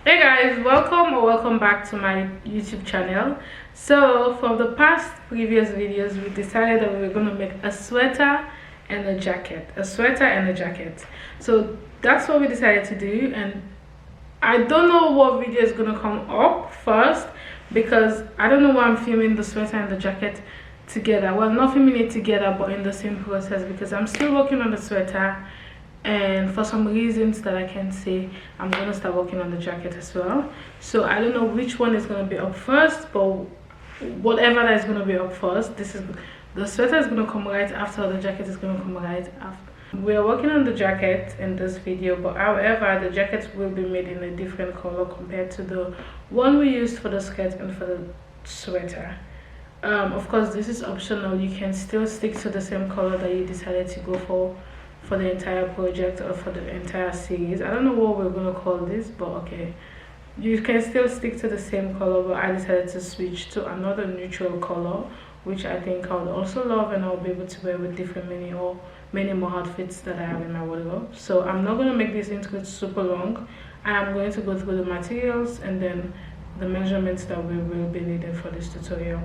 Hey guys, welcome back to my YouTube channel. So from the past previous videos, we decided that we were going to make a sweater and a jacket. So that's what we decided to do, and I don't know what video is going to come up first because I don't know why I'm filming the sweater and the jacket together. Well, not filming it together but in the same process, because I'm still working on the sweater, and for some reasons that I can't say, I'm gonna start working on the jacket as well. So I don't know which one is gonna be up first, but whatever that is gonna be up first, the sweater is gonna come right after, the jacket is gonna come right after. We are working on the jacket in this video, but however the jacket will be made in a different color compared to the one we used for the skirt and for the sweater. Of course, this is optional. You can still stick to the same color that you decided to go for the entire project or for the entire series. I don't know what we're going to call this, but okay, you can still stick to the same color, but I decided to switch to another neutral color, which I think I would also love, and I'll be able to wear with different many more outfits that I have in my wardrobe. So I'm not going to make this into super long. I am going to go through the materials and then the measurements that we will be needing for this tutorial.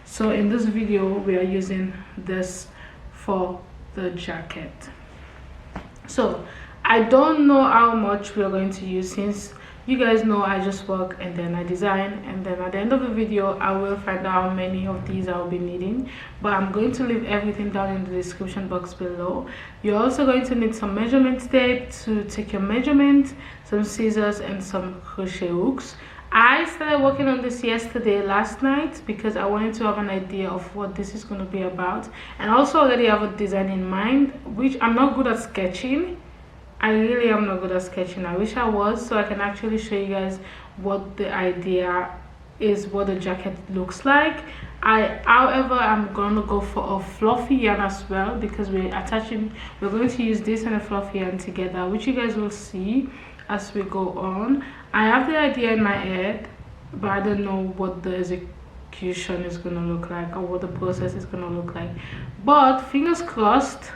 So in this video we are using this for the jacket. So I don't know how much we are going to use, since you guys know I just work and then I design, and then at the end of the video I will find out how many of these I'll be needing, but I'm going to leave everything down in the description box below. You're also going to need some measurement tape to take your measurement, some scissors, and some crochet hooks. I started working on this last night, because I wanted to have an idea of what this is going to be about, and also already have a design in mind, which I'm not good at sketching. I really am not good at sketching. I wish I was, so I can actually show you guys what the idea is, what the jacket looks like. However, I'm going to go for a fluffy yarn as well, because we're going to use this and a fluffy yarn together, which you guys will see as we go on. I have the idea in my head, but I don't know what the execution is going to look like or what the process is going to look like, but fingers crossed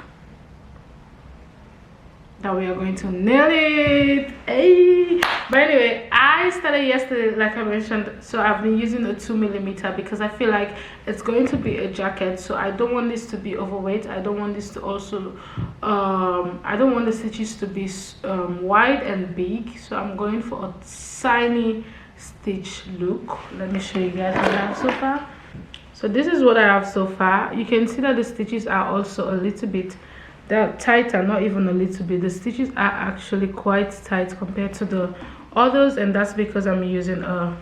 that we are going to nail it. Hey! But anyway, I started yesterday, like I mentioned, so I've been using a 2mm because I feel like it's going to be a jacket, so I don't want this to be overweight. I don't want this to also I don't want the stitches to be wide and big, so I'm going for a tiny stitch look. Let me show you guys what I have so far. So this is what I have so far. You can see that the stitches are also a little bit, they're tighter, not even a little bit. The stitches are actually quite tight compared to the others, and that's because I'm using a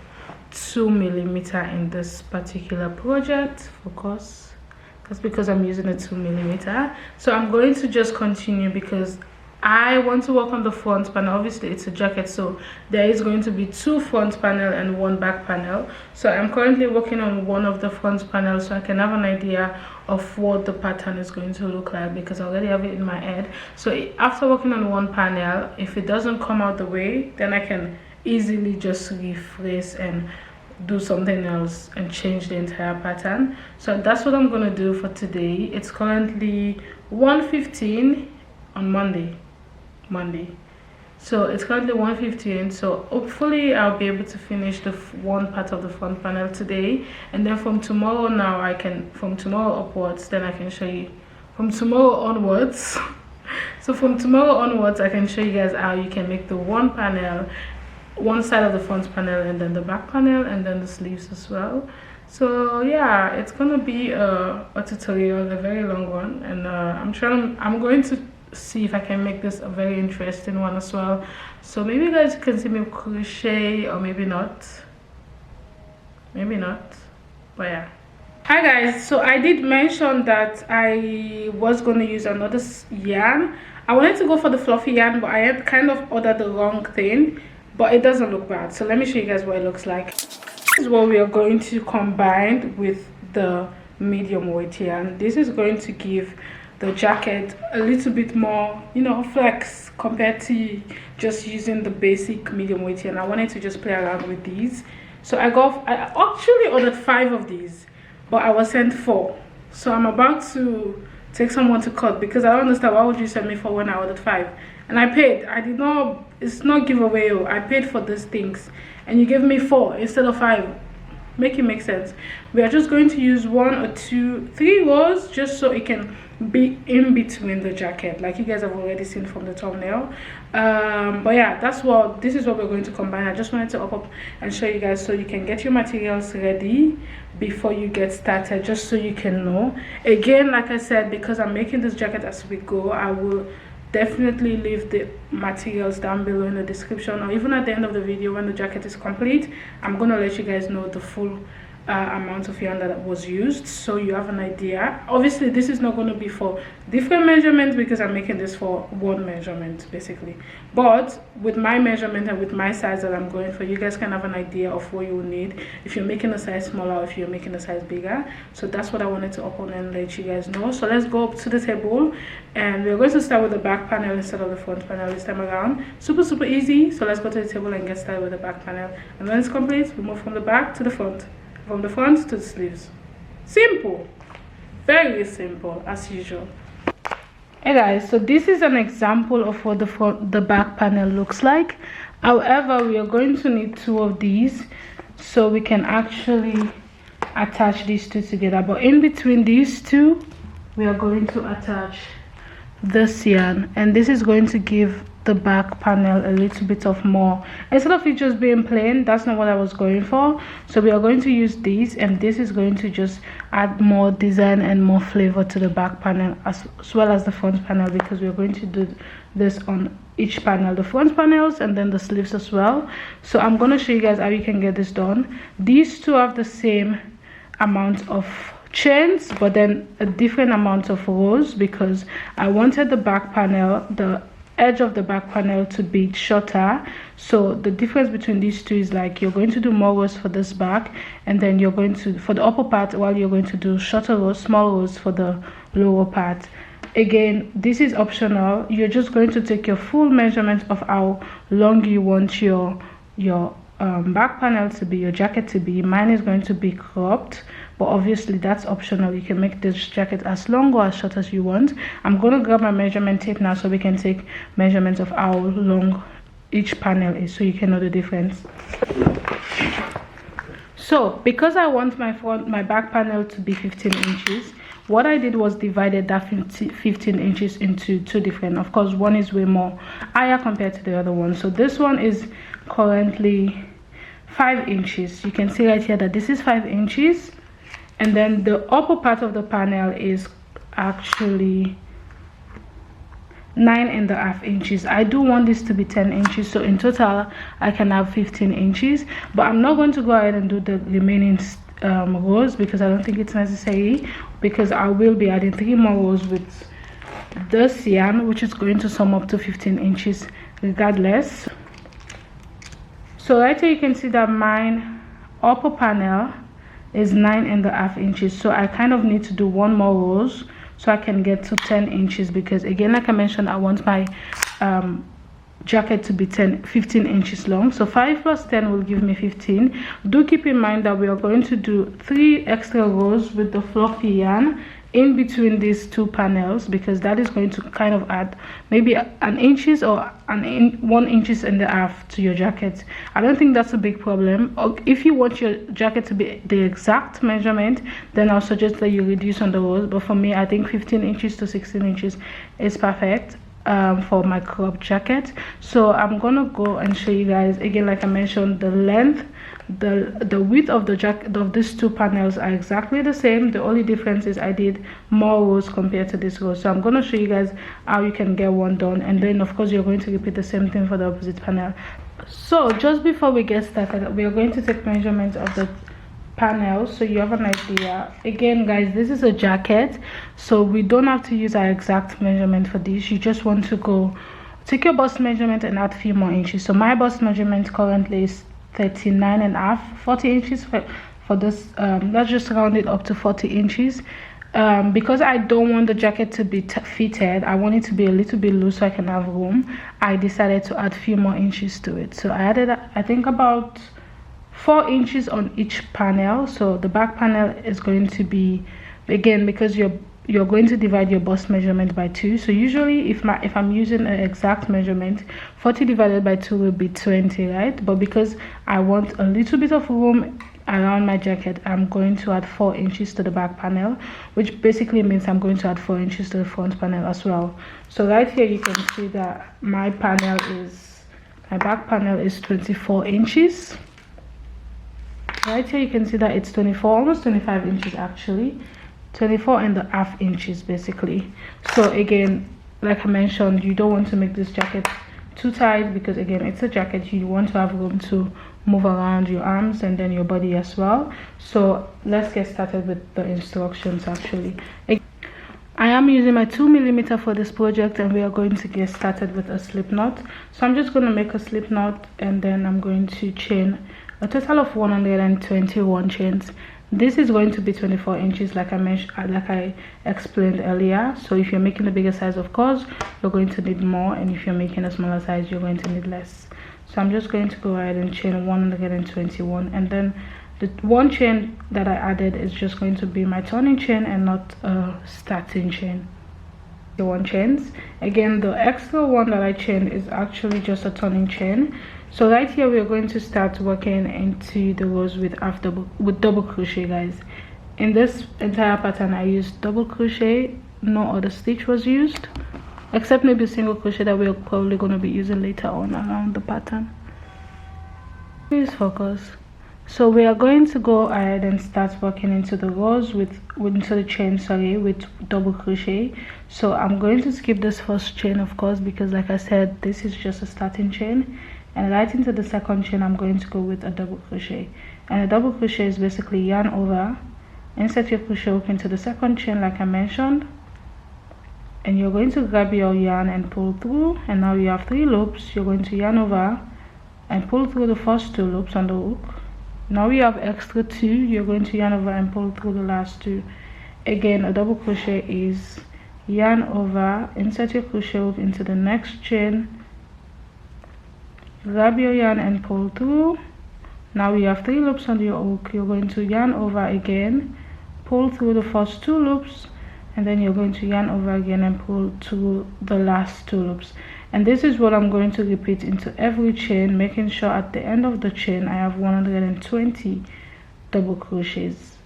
2mm in this particular project. Focus. That's because I'm using a 2mm. So I'm going to just continue because I want to work on the front panel. Obviously it's a jacket, so there is going to be 2 front panel and 1 back panel. So I'm currently working on one of the front panels, so I can have an idea of what the pattern is going to look like, because I already have it in my head. So after working on one panel, if it doesn't come out the way, then I can easily just rephrase and do something else and change the entire pattern. So that's what I'm going to do for today. It's currently 1:15 on Monday. So it's currently 1:15, so hopefully I'll be able to finish the one part of the front panel today, and then from tomorrow from tomorrow upwards, then I can show you from tomorrow onwards. So from tomorrow onwards I can show you guys how you can make the one side of the front panel, and then the back panel, and then the sleeves as well. So yeah, it's gonna be a tutorial, a very long one, and I'm going to see if I can make this a very interesting one as well. So maybe you guys can see me crochet, or maybe not, but yeah. Hi guys, so I did mention that I was going to use another yarn. I wanted to go for the fluffy yarn, but I had kind of ordered the wrong thing, but it doesn't look bad. So let me show you guys what it looks like. This is what we are going to combine with the medium weight yarn. This is going to give the jacket a little bit more, you know, flex compared to just using the basic medium weight yarn. I wanted to just play around with these, so I actually ordered 5 of these, but I was sent 4. So I'm about to take someone to cut, because I don't understand, why would you send me 4 when I ordered 5? and I paid. I did not, it's not giveaway. I paid for these things and you gave me 4 instead of 5. Make it make sense. We are just going to use 1 or 2, 3 rows just so it can be in between the jacket, like you guys have already seen from the thumbnail. But yeah, this is what we're going to combine. I just wanted to up and show you guys so you can get your materials ready before you get started, just so you can know. Again, like I said, because I'm making this jacket as we go, I will definitely leave the materials down below in the description, or even at the end of the video when the jacket is complete. I'm gonna let you guys know the full amount of yarn that was used, so you have an idea. Obviously this is not going to be for different measurements because I'm making this for one measurement basically, but with my measurement and with my size that I'm going for, you guys can have an idea of what you will need if you're making a size smaller or if you're making a size bigger. So that's what I wanted to open and let you guys know. So let's go up to the table and we're going to start with the back panel instead of the front panel this time around. Super easy. So let's go to the table and get started with the back panel, and when it's complete we move from the back to the front, from the front to the sleeves. Simple, very simple as usual. Hey guys, so this is an example of what the back panel looks like. However, we are going to need 2 of these so we can actually attach these 2 together, but in between these 2 we are going to attach this yarn, and this is going to give the back panel a little bit of more, instead of it just being plain. That's not what I was going for. So we are going to use these, and this is going to just add more design and more flavor to the back panel as well as the front panel, because we are going to do this on each panel, the front panels and then the sleeves as well. So I'm going to show you guys how you can get this done. These 2 have the same amount of chains but then a different amount of rows, because I wanted the back panel, the edge of the back panel, to be shorter. So the difference between these 2 is like you're going to do more rows for this back, and then you're going to, for the upper part, while you're going to do shorter rows, small rows for the lower part. Again, this is optional. You're just going to take your full measurement of how long you want your back panel to be, your jacket to be. Mine is going to be cropped, but obviously that's optional. You can make this jacket as long or as short as you want. I'm going to grab my measurement tape now so we can take measurements of how long each panel is, so you can know the difference. So because I want my back panel to be 15 inches, what I did was divided that 15 inches into 2 different. Of course, one is way more higher compared to the other one. So this one is currently 5 inches. You can see right here that this is 5 inches, and then the upper part of the panel is actually 9.5 inches. I do want this to be 10 inches, so in total I can have 15 inches, but I'm not going to go ahead and do the remaining rows because I don't think it's necessary, because I will be adding 3 more rows with this yarn, which is going to sum up to 15 inches regardless. So right here you can see that mine upper panel is 9.5 inches, so I kind of need to do 1 more rows so I can get to 10 inches, because again, like I mentioned, I want my jacket to be 15 inches long. So 5 plus 10 will give me 15. Do keep in mind that we are going to do 3 extra rows with the fluffy yarn in between these 2 panels, because that is going to kind of add maybe an inches or 1.5 inches to your jacket. I don't think that's a big problem. If you want your jacket to be the exact measurement, then I'll suggest that you reduce on the rows, but for me I think 15 inches to 16 inches is perfect for my crop jacket. So I'm gonna go and show you guys again. Like I mentioned, the length, the width of the jacket of these 2 panels are exactly the same. The only difference is I did more rows compared to this row. So I'm going to show you guys how you can get one done, and then of course you're going to repeat the same thing for the opposite panel. So just before we get started, we are going to take measurements of the panel so you have an idea. Again guys, this is a jacket, so we don't have to use our exact measurement for this. You just want to go take your bust measurement and add a few more inches. So my bust measurement currently is 39.5, 40 inches for this. Let's just round it up to 40 inches, because I don't want the jacket to be fitted. I want it to be a little bit loose so I can have room. I decided to add a few more inches to it, so I added I think about 4 inches on each panel. So the back panel is going to be, again, because you're going to divide your bust measurement by 2. So usually if I'm using an exact measurement, 40 divided by 2 will be 20, right? But because I want a little bit of room around my jacket, I'm going to add 4 inches to the back panel, which basically means I'm going to add 4 inches to the front panel as well. So right here you can see that my back panel is 24 inches. Right here you can see that it's 24, almost 25 inches actually, 24.5 inches basically. So again, like I mentioned, you don't want to make this jacket too tight, because again, it's a jacket. You want to have room to move around your arms and then your body as well. So let's get started with the instructions. Actually, I am using my 2mm for this project, and we are going to get started with a slip knot. So I'm just going to make a slip knot, and then I'm going to chain a total of 121 chains. This is going to be 24 inches, like I explained earlier. So if you're making a bigger size, of course you're going to need more, and if you're making a smaller size, you're going to need less. So I'm just going to go ahead and chain 121, and then the one chain that I added is just going to be my turning chain and not a starting chain. The 1 chains. Again, the extra one that I chained is actually just a turning chain. So right here we are going to start working into the rows with double crochet, guys. In this entire pattern I used double crochet, no other stitch was used, except maybe single crochet that we're probably going to be using later on around the pattern. Please focus. So we are going to go ahead and start working into the rows into the chain, sorry, with double crochet. So I'm going to skip this first chain, of course, because like I said, this is just a starting chain, and right into the second chain I'm going to go with a double crochet. And a double crochet is basically yarn over, insert your crochet hook into the second chain like I mentioned, and you're going to grab your yarn and pull through, and now you have 3 loops. You're going to yarn over and pull through the first 2 loops on the hook. Now we have extra 2. You're going to yarn over and pull through the last 2. Again, a double crochet is yarn over, insert your crochet hook into the next chain, grab your yarn and pull through. Now you have 3 loops on your hook. You're going to yarn over again, pull through the first 2 loops, and then you're going to yarn over again and pull through the last 2 loops. And this is what I'm going to repeat into every chain, making sure at the end of the chain I have 120 double crochets.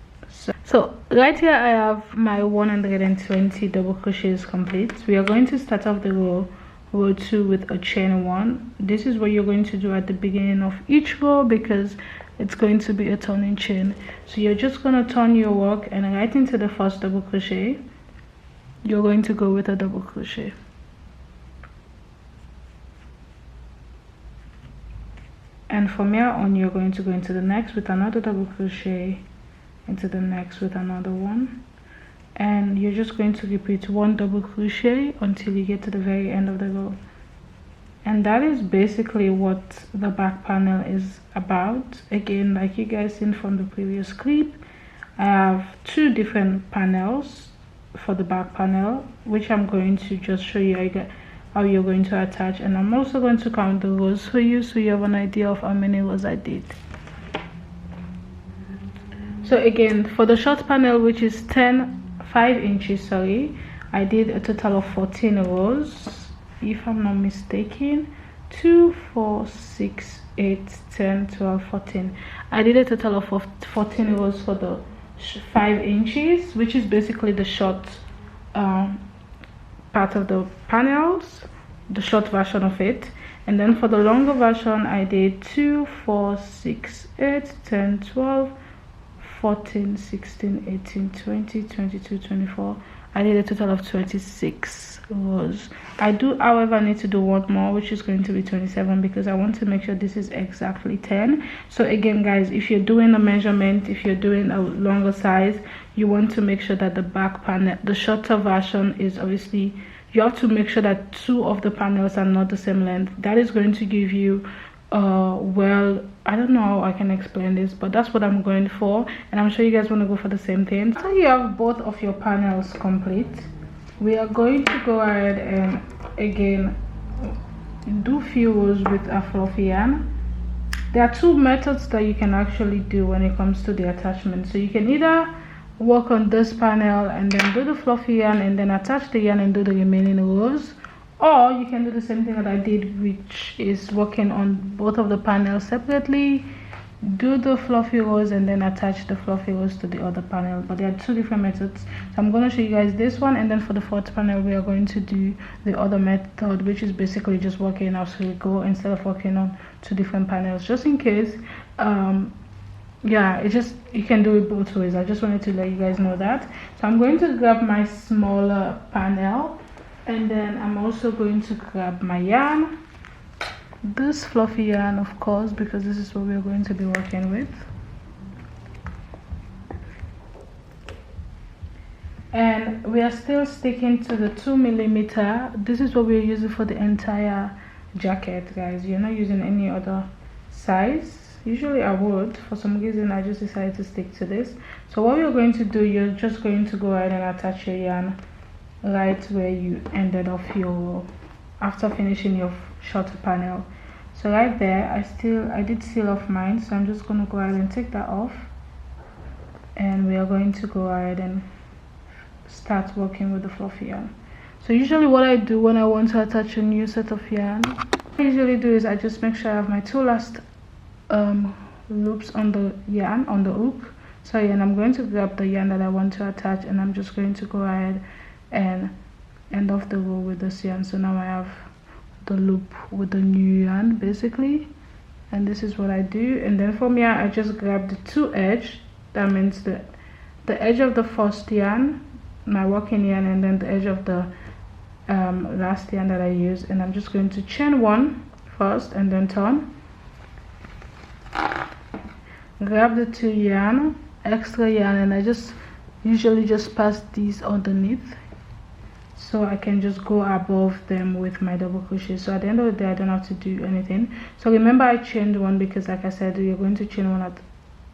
So right here I have my 120 double crochets complete. We are going to start off the row 2 with a chain 1. This is what you're going to do at the beginning of each row, because it's going to be a turning chain. So you're just going to turn your work, and right into the first double crochet you're going to go with a double crochet. And from here on you're going to go into the next with another double crochet, into the next with another one, and you're just going to repeat 1 double crochet until you get to the very end of the row. And that is basically what the back panel is about. Again, like you guys seen from the previous clip, I have 2 different panels for the back panel, which I'm going to just show you how you're going to attach, and I'm also going to count the rows for you so you have an idea of how many rows I did. So again, for the short panel, which is 5 inches, sorry, I did a total of 14 rows, if I'm not mistaken. 2, 4, 6, 8, 10, 12, 14. I did a total of 14 rows for the 5 inches, which is basically the short part of the panels, the short version of it. And then for the longer version I did 2, 4, 6, 8, 10, 12, 14, 16, 18, 20, 22, 24. I did a total of 26 rows. I do, however, need to do 1 more, which is going to be 27, because I want to make sure this is exactly 10. So again, guys, if you're doing a measurement, if you're doing a longer size, you want to make sure that the back panel, the shorter version, is obviously, you have to make sure that 2 of the panels are not the same length. That is going to give you well, I don't know how I can explain this, but that's what I'm going for, and I'm sure you guys want to go for the same thing. After you have both of your panels complete, we are going to go ahead and again do few rows with a fluffy yarn. There are 2 methods that you can actually do when it comes to the attachment. So you can either work on this panel and then do the fluffy yarn and then attach the yarn and do the remaining rows, or you can do the same thing that I did, which is working on both of the panels separately, do the fluffy rows and then attach the fluffy rows to the other panel. But there are two different methods, so I'm going to show you guys this one, and then for the fourth panel we are going to do the other method, which is basically just working as we go instead of working on two different panels, just in case. Yeah, it's just, you can do it both ways. I just wanted to let you guys know that. So I'm going to grab my smaller panel, and then I'm also going to grab my yarn, this fluffy yarn of course, because this is what we're going to be working with. And we are still sticking to the 2mm. This is what we're using for the entire jacket, guys. You're not using any other size. Usually I would, for some reason I just decided to stick to this. So what you're going to do, you're just going to go ahead and attach your yarn right where you ended off your row after finishing your shorter panel. So right there, I did seal off mine, so I'm just going to go ahead and take that off, and we are going to go ahead and start working with the fluffy yarn. So usually what I do when I want to attach a new set of yarn, what I usually do is I just make sure I have my two last loops on the yarn on the hook. So yeah, and I'm going to grab the yarn that I want to attach, and I'm just going to go ahead and end off the row with this yarn. So now I have the loop with the new yarn basically, and this is what I do. And then from here I just grab the two edge, that means the edge of the first yarn, my working yarn, and then the edge of the last yarn that I use, and I'm just going to chain one first and then turn, grab the two yarn, extra yarn, and I just usually just pass these underneath so I can just go above them with my double crochet. So at the end of the day I don't have to do anything. So remember I chained one because, like I said, you're going to chain one at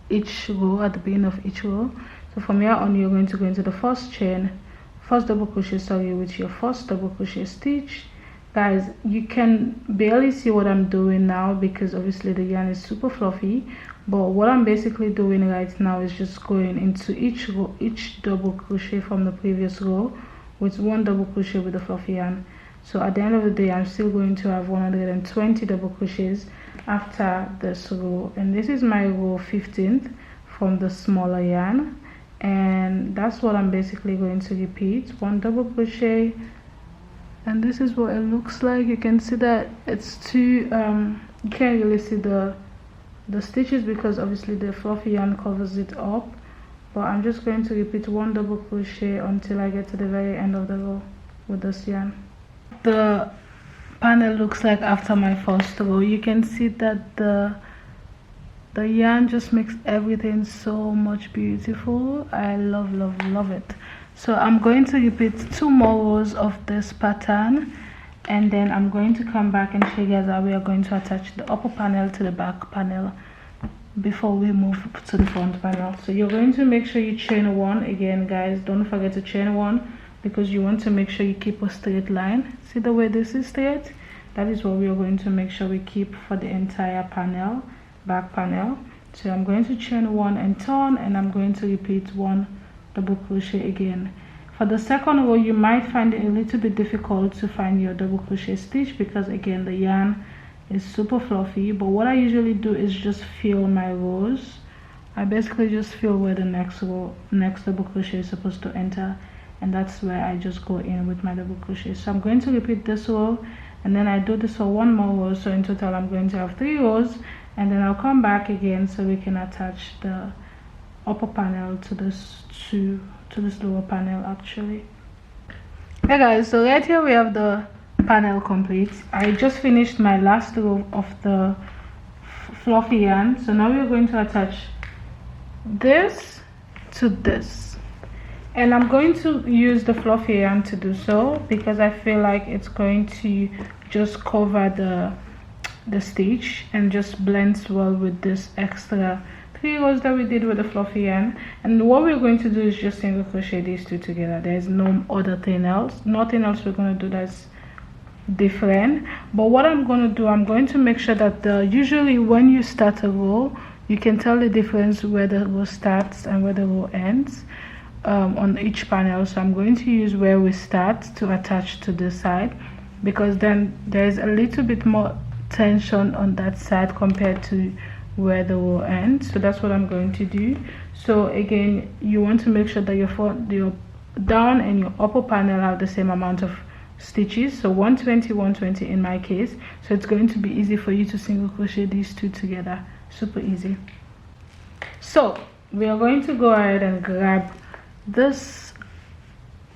each row, at the beginning of each row. So from here on you're going to go into the first double crochet with your first double crochet stitch. Guys, you can barely see what I'm doing now because obviously the yarn is super fluffy, but what I'm basically doing right now is just going into each row, each double crochet from the previous row with one double crochet with the fluffy yarn. So at the end of the day I'm still going to have 120 double crochets after this row, and this is my row 15th from the smaller yarn, and that's what I'm basically going to repeat. One double crochet, and this is what it looks like. You can see that it's too you can't really see the stitches because obviously the fluffy yarn covers it up, but I'm just going to repeat one double crochet until I get to the very end of the row with this yarn. The panel looks like after my first row. You can see that the yarn just makes everything so much beautiful. I love it. So I'm going to repeat 2 more rows of this pattern, and then I'm going to come back and show you guys how we are going to attach the upper panel to the back panel before we move to the front panel. So you're going to make sure you chain one. Again guys, don't forget to chain one because you want to make sure you keep a straight line. See the way this is straight? That is what we are going to make sure we keep for the entire panel, back panel. So I'm going to chain one and turn, and I'm going to repeat 1 double crochet again. For the second row you might find it a little bit difficult to find your double crochet stitch because again the yarn is super fluffy, but what I usually do is just fill my rows. I basically just fill where the next double crochet is supposed to enter, and that's where I just go in with my double crochet. So I'm going to repeat this row, and then I do this for 1 more row, so in total I'm going to have 3 rows, and then I'll come back again so we can attach the upper panel to this lower panel actually. Hey guys, so right here we have the panel complete. I just finished my last row of the fluffy yarn, so now we're going to attach this to this, and I'm going to use the fluffy yarn to do so because I feel like it's going to just cover the stitch and just blends well with this extra 3 rows that we did with the fluffy yarn. And what we're going to do is just single crochet these two together. There's no other thing else, nothing else we're going to do that's different. But what I'm going to do, I'm going to make sure that usually when you start a row you can tell the difference where the row starts and where the row ends. on each panel. So I'm going to use where we start to attach to this side, because then there's a little bit more tension on that side compared to where the wool ends. So that's what I'm going to do. So again, you want to make sure that your down and your upper panel have the same amount of stitches, so 120 120 in my case. So it's going to be easy for you to single crochet these two together, super easy. So we are going to go ahead and grab this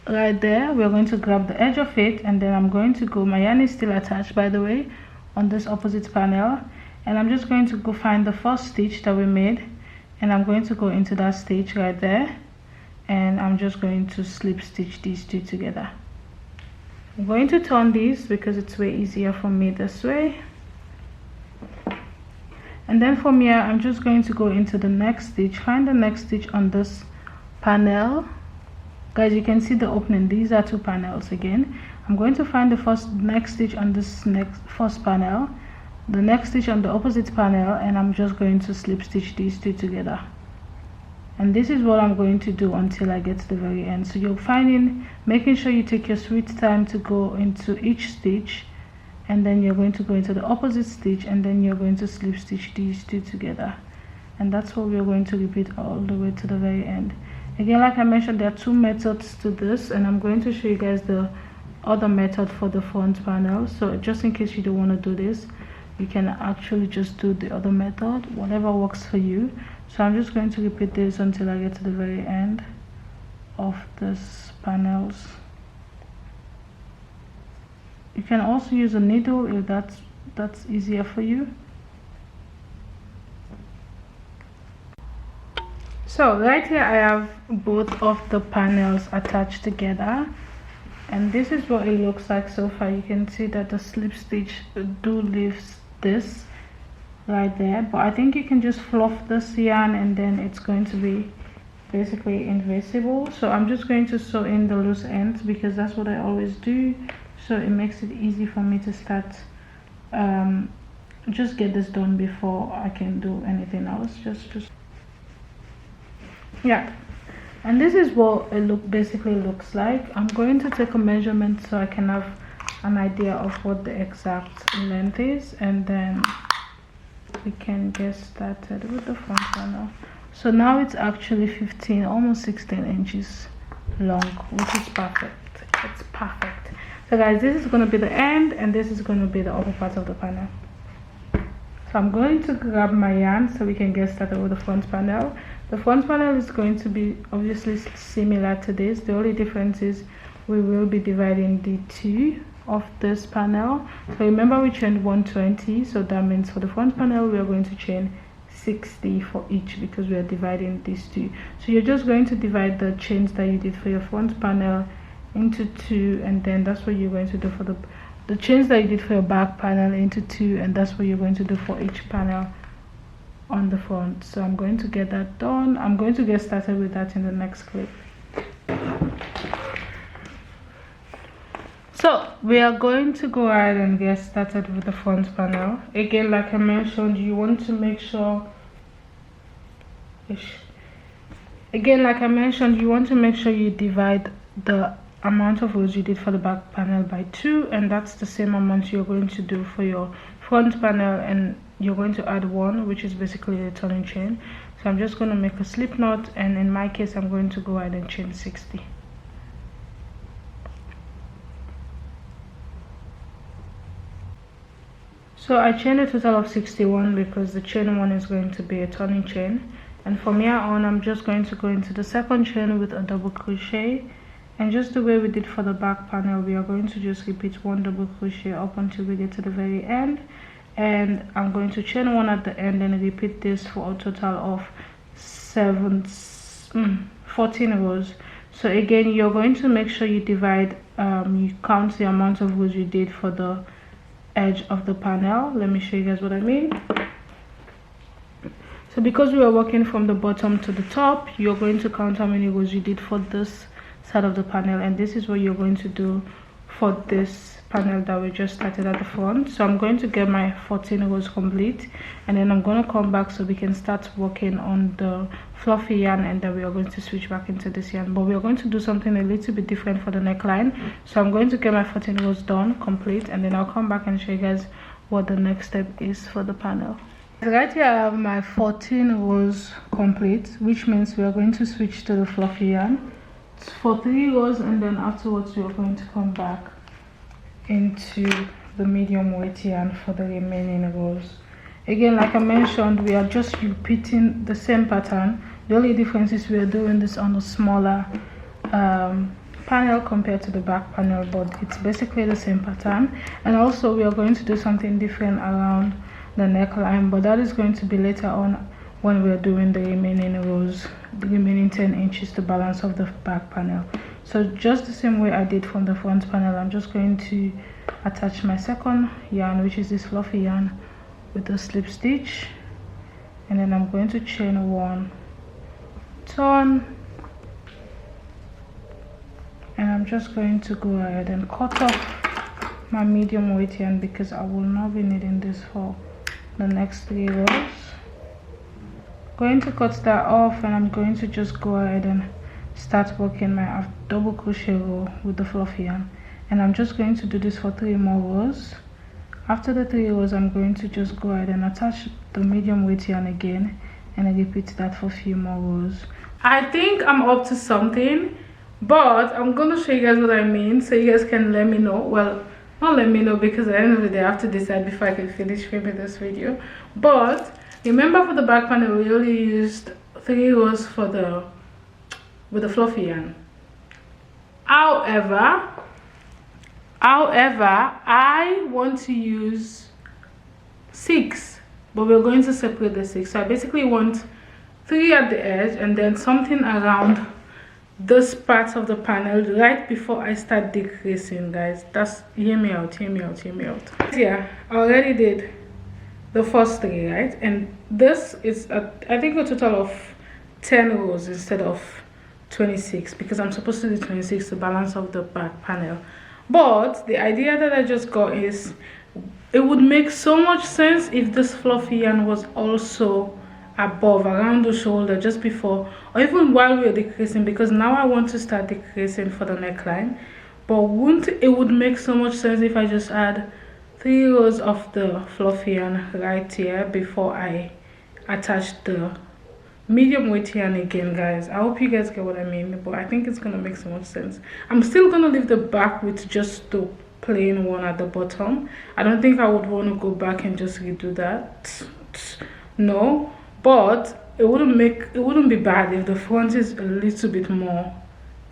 right there. We're going to grab the edge of it, and then I'm going to go, my yarn is still attached by the way on this opposite panel, and I'm just going to go find the first stitch that we made, and I'm going to go into that stitch right there, and I'm just going to slip stitch these two together. I'm going to turn these because it's way easier for me this way, and then from here I'm just going to go into the next stitch, find the next stitch on this panel. Guys, you can see the opening, these are two panels. Again, I'm going to find the next stitch on this first panel, the next stitch on the opposite panel, and I'm just going to slip stitch these two together. And this is what I'm going to do until I get to the very end. So you're finding, making sure you take your sweet time to go into each stitch, and then you're going to go into the opposite stitch, and then you're going to slip stitch these two together. And that's what we're going to repeat all the way to the very end. Again, like I mentioned, there are two methods to this, and I'm going to show you guys the other method for the front panel. So just in case you don't want to do this, you can actually just do the other method, whatever works for you. So I'm just going to repeat this until I get to the very end of this panels. You can also use a needle if that's easier for you. So right here I have both of the panels attached together, and this is what it looks like so far. You can see that the slip stitch do leaves this right there, but I think you can just fluff this yarn and then it's going to be basically invisible. So I'm just going to sew in the loose ends because that's what I always do, so it makes it easy for me to start just get this done before I can do anything else. Just yeah. And this is what it basically looks like. I'm going to take a measurement so I can have an idea of what the exact length is, and then we can get started with the front panel. So now it's actually 15, almost 16 inches long, which is perfect. It's perfect. So guys, this is going to be the end, and this is going to be the upper part of the panel. So I'm going to grab my yarn so we can get started with the front panel. The front panel is going to be obviously similar to this. The only difference is we will be dividing the two of this panel. So remember, we chained 120, so that means for the front panel we are going to chain 60 for each because we are dividing these two. So you're just going to divide the chains that you did for your front panel into two, and then that's what you're going to do for the chains that you did for your back panel into two, and that's what you're going to do for each panel on the front. So I'm going to get that done. I'm going to get started with that in the next clip. So we are going to go ahead and get started with the front panel. Again, like I mentioned, you want to make sure you divide the amount of rows you did for the back panel by 2, and that's the same amount you're going to do for your front panel, and you're going to add 1, which is basically the turning chain. So I'm just going to make a slip knot, and in my case I'm going to go ahead and chain 60. So I chained a total of 61 because the chain 1 is going to be a turning chain, and from here on I'm just going to go into the second chain with a double crochet, and just the way we did for the back panel, we are going to just repeat 1 double crochet up until we get to the very end, and I'm going to chain 1 at the end and repeat this for a total of 14 rows. So again, you're going to make sure you divide, you count the amount of rows you did for the edge of the panel. Let me show you guys what I mean. So because we are working from the bottom to the top, you're going to count how many rows you did for this side of the panel, and this is what you're going to do for this panel that we just started at the front. So I'm going to get my 14 rows complete, and then I'm going to come back so we can start working on the fluffy yarn, and then we are going to switch back into this yarn. But we are going to do something a little bit different for the neckline. So I'm going to get my 14 rows done complete, and then I'll come back and show you guys what the next step is for the panel. Right here I have my 14 rows complete, which means we are going to switch to the fluffy yarn for 3 rows, and then afterwards we are going to come back into the medium weight yarn for the remaining rows. Again, like I mentioned, we are just repeating the same pattern. The only difference is we are doing this on a smaller panel compared to the back panel, but it's basically the same pattern. And also we are going to do something different around the neckline, but that is going to be later on when we are doing the remaining rows, the remaining 10 inches to balance off the back panel. So just the same way I did from the front panel, I'm just going to attach my second yarn, which is this fluffy yarn, with the slip stitch, and then I'm going to chain 1, turn, and I'm just going to go ahead and cut off my medium weight yarn because I will not be needing this for the next 3 rows. Going to cut that off, and I'm going to just go ahead and start working my double crochet row with the fluffy yarn, and I'm just going to do this for 3 more rows. After the 3 rows, I'm going to just go ahead and attach the medium weight yarn again, and I repeat that for a few more rows. I think I'm up to something, but I'm gonna show you guys what I mean so you guys can let me know. Well, not let me know, because at the end of the day I have to decide before I can finish filming this video. But remember, for the back panel we only used 3 rows for the with the fluffy yarn. However, I want to use 6, but we're going to separate the 6. So I basically want 3 at the edge, and then something around this part of the panel right before I start decreasing, guys. That's, hear me out. Yeah, I already did the first 3, right? And this is I think a total of 10 rows instead of 26, because I'm supposed to do 26 to balance off the back panel. But the idea that I just got is, it would make so much sense if this fluffy yarn was also above, around the shoulder, just before, or even while we're decreasing, because now I want to start decreasing for the neckline. But it would make so much sense if I just add 3 rows of the fluffy yarn right here before I attach the medium weight yarn again, guys. I hope you guys get what I mean, but I think it's gonna make so much sense. I'm still gonna leave the back with just the plain one at the bottom. I don't think I would want to go back and just redo that, no, but it wouldn't be bad if the front is a little bit more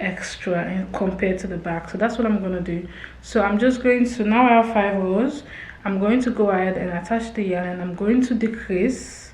extra compared to the back. So that's what I'm gonna do. So I'm just going to, now I have 5 rows, I'm going to go ahead and attach the yarn, and I'm going to decrease,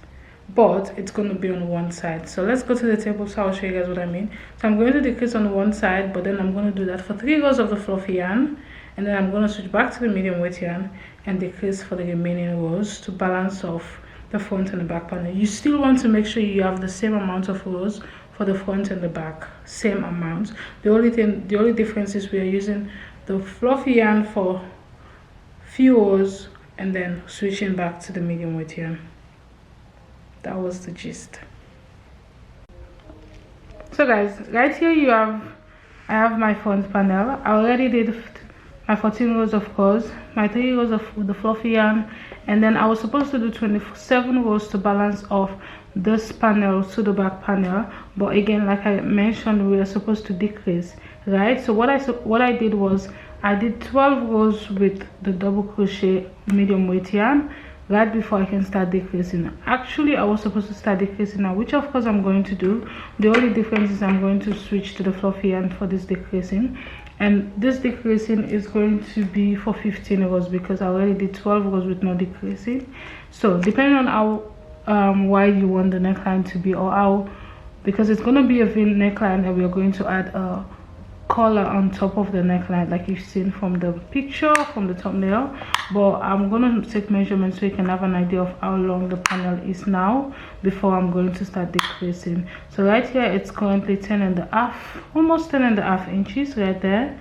but it's going to be on one side. So let's go to the table so I'll show you guys what I mean. So I'm going to decrease on one side, but then I'm going to do that for 3 rows of the fluffy yarn, and then I'm going to switch back to the medium weight yarn and decrease for the remaining rows to balance off the front and the back panel. You still want to make sure you have the same amount of rows for the front and the back, same amount. The only difference is we are using the fluffy yarn for few rows and then switching back to the medium weight yarn. That was the gist. So guys, right here I have my front panel. I already did my 14 rows of course, my 3 rows of the fluffy yarn, and then I was supposed to do 27 rows to balance off this panel to the back panel, but again, like I mentioned, we are supposed to decrease, right? So what I did was I did 12 rows with the double crochet medium weight yarn right before I can start decreasing. Actually, I was supposed to start decreasing now, which of course I'm going to do. The only difference is I'm going to switch to the fluffy yarn for this decreasing, and this decreasing is going to be for 15 rows because I already did 12 rows with no decreasing. So depending on how wide you want the neckline to be, or how, because it's going to be a V neckline, and we're going to add a collar on top of the neckline like you've seen from the picture, from the thumbnail. But I'm going to take measurements so you can have an idea of how long the panel is now before I'm going to start decreasing. So right here it's currently 10 and a half, almost 10 and a half inches right there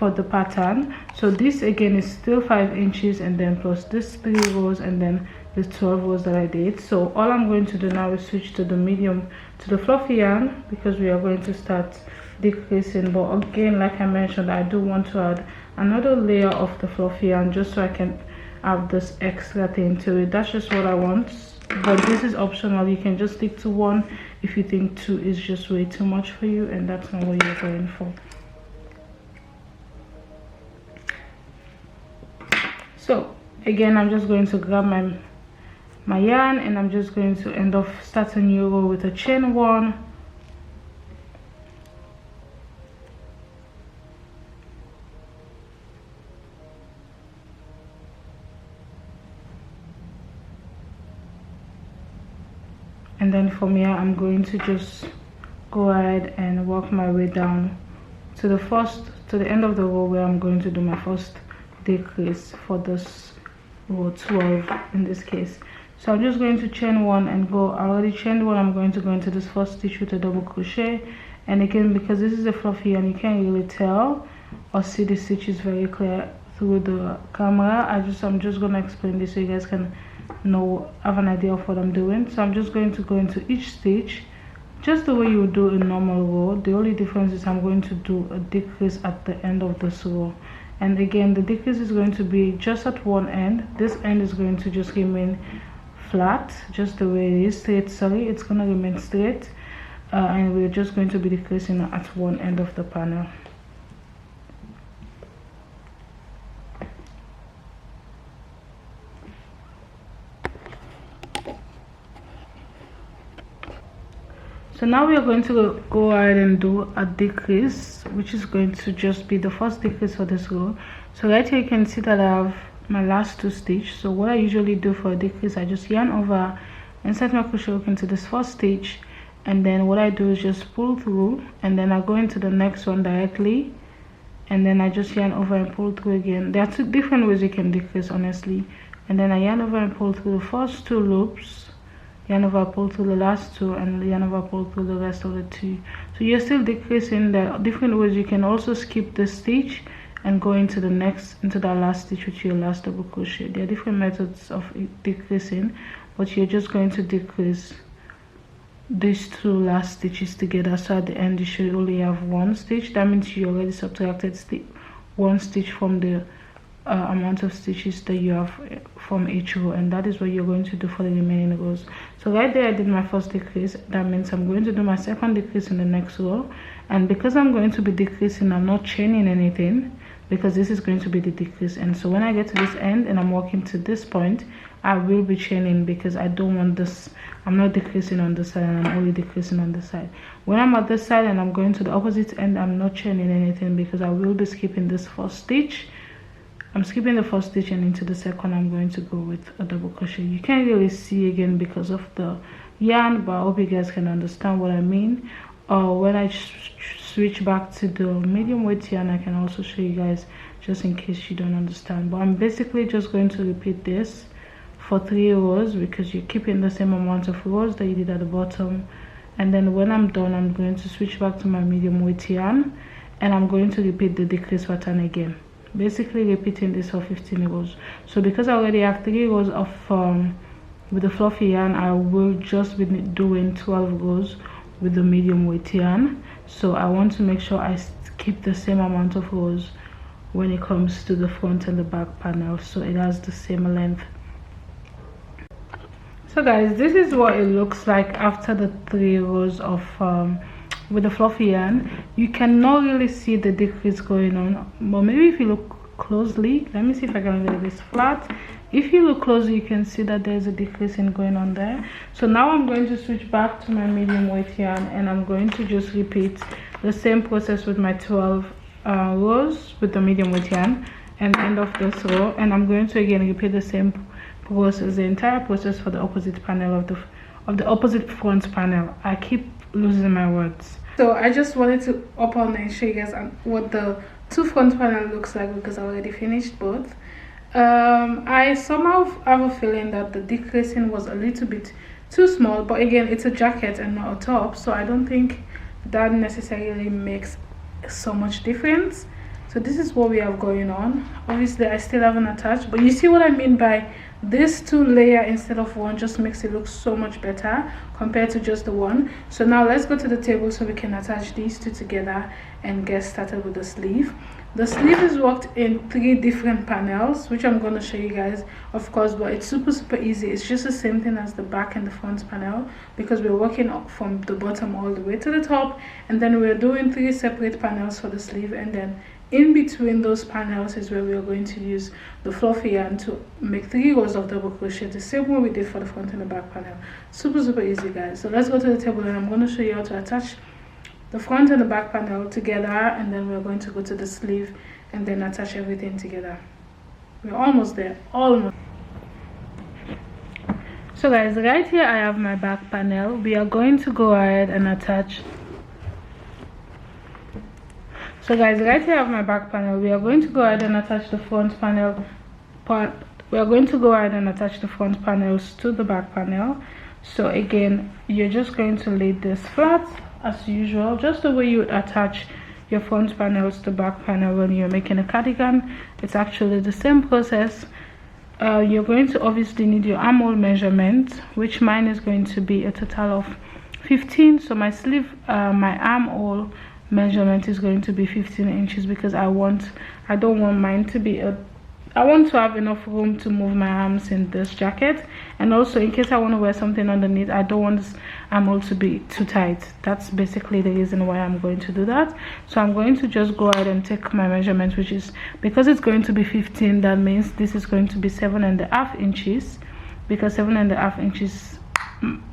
for the pattern. So this again is still 5 inches, and then plus this 3 rows, and then the 12 rows that I did. So all I'm going to do now is switch to the medium, to the fluffy yarn, because we are going to start decreasing. But again, like I mentioned, I do want to add another layer of the fluffy yarn just so I can have this extra thing to it. That's just what I want, but this is optional. You can just stick to 1 if you think 2 is just way too much for you and that's not what you're going for. So again, I'm just going to grab my yarn, and I'm just going to end off start a new row with a chain 1, and then from here I'm going to just go ahead and work my way down to the end of the row, where I'm going to do my first decrease for this row 12 in this case. So I'm just going to chain 1 and go. I already chained 1. I'm going to go into this first stitch with a double crochet, and again, because this is a fluffy and you can't really tell or see the stitches very clear through the camera, I'm just going to explain this so you guys can have an idea of what I'm doing. So I'm just going to go into each stitch just the way you would do a normal row. The only difference is I'm going to do a decrease at the end of this row, and again the decrease is going to be just at one end. This end is going to just remain flat, just the way it is, straight, sorry, it's going to remain straight, and we're just going to be decreasing at one end of the panel. So now we are going to go ahead and do a decrease, which is going to just be the first decrease for this row. So right here you can see that I have my last 2 stitches. So what I usually do for a decrease, I just yarn over, insert my crochet hook into this first stitch, and then what I do is just pull through, and then I go into the next one directly, and then I just yarn over and pull through again. There are 2 different ways you can decrease, honestly. And then I yarn over and pull through the first 2 loops, yarn over, pull through the last 2, and yarn over, pull through the rest of the 2. So you're still decreasing. There are different ways. You can also skip the stitch and go into that last stitch with your last double crochet. There are different methods of decreasing, but you're just going to decrease these 2 last stitches together, so at the end you should only have 1 stitch. That means you already subtracted 1 stitch from the amount of stitches that you have from each row, and that is what you're going to do for the remaining rows. So right there I did my first decrease. That means I'm going to do my second decrease in the next row, and because I'm going to be decreasing, I'm not chaining anything, because this is going to be the decrease. And so when I get to this end and I'm working to this point, I will be chaining, because I don't want this. I'm not decreasing on this side and I'm only decreasing on this side. When I'm at this side and I'm going to the opposite end, I'm not chaining anything, because I will be skipping this first stitch. I'm skipping the first stitch, and into the second I'm going to go with a double crochet. You can't really see again because of the yarn, but I hope you guys can understand what I mean. When I switch back to the medium weight yarn, I can also show you guys, just in case you don't understand. But I'm basically just going to repeat this for 3 rows, because you're keeping the same amount of rows that you did at the bottom. And then when I'm done, I'm going to switch back to my medium weight yarn, and I'm going to repeat the decrease pattern again, basically repeating this for 15 rows. So because I already have 3 rows of with the fluffy yarn, I will just be doing 12 rows with the medium weight yarn. So I want to make sure I keep the same amount of rows when it comes to the front and the back panel, so it has the same length. So guys, this is what it looks like after the 3 rows of with the fluffy yarn. You cannot really see the decrease going on, but maybe if you look closely, let me see if I can get this flat. If you look closely, you can see that there's a decreasing going on there. So now I'm going to switch back to my medium weight yarn, and I'm going to just repeat the same process with my 12 rows with the medium weight yarn and end of this row. And I'm going to again repeat the same process, the entire process, for the opposite panel of the opposite front panel. I keep losing my words. So I just wanted to open and show you guys what the 2 front panel looks like, because I already finished both. I somehow have a feeling that the decreasing was a little bit too small, but again, it's a jacket and not a top, so I don't think that necessarily makes so much difference. So this is what we have going on. Obviously I still haven't attached, but you see what I mean by this 2 layer instead of 1 just makes it look so much better compared to just the 1. So now let's go to the table so we can attach these 2 together and get started with the sleeve. The sleeve is worked in 3 different panels, which I'm going to show you guys, of course, but it's super easy. It's just the same thing as the back and the front panel, because we're working up from the bottom all the way to the top, and then we're doing 3 separate panels for the sleeve, and then in between those panels is where we are going to use the fluffy yarn to make 3 rows of double crochet, the same way we did for the front and the back panel. Super easy, guys. So let's go to the table and I'm going to show you how to attach the front and the back panel together, and then we're going to go to the sleeve and then attach everything together. We're almost there, almost. So guys, right here I have my back panel. We are going to go ahead and attach. So guys, right here I have my back panel. We are going to go ahead and attach the front panel part. We are going to go ahead and attach the front panels to the back panel. So again, you're just going to lay this flat as usual, just the way you would attach your front panels to back panel when you're making a cardigan. It's actually the same process. You're going to obviously need your armhole measurement, which mine is going to be a total of 15. So my sleeve, my armhole measurement is going to be 15 inches, because I don't want mine to be I want to have enough room to move my arms in this jacket, and also in case I want to wear something underneath, I don't want this armhole to be too tight. That's basically the reason why I'm going to do that. So I'm going to just go ahead and take my measurement, which is, because it's going to be 15, that means this is going to be 7.5 inches, because 7.5 inches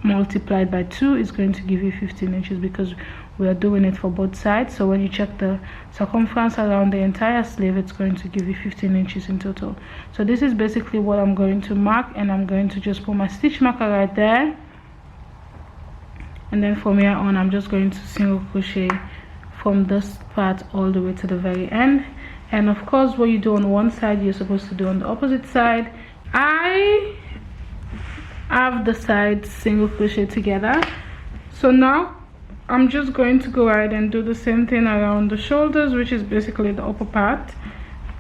multiplied by 2 is going to give you 15 inches, because we are doing it for both sides. So when you check the circumference around the entire sleeve, it's going to give you 15 inches in total. So this is basically what I'm going to mark, and I'm going to just put my stitch marker right there, and then from here on I'm just going to single crochet from this part all the way to the very end. And of course, what you do on one side, you're supposed to do on the opposite side. I have the sides single crochet together, so now I'm just going to go ahead and do the same thing around the shoulders, which is basically the upper part,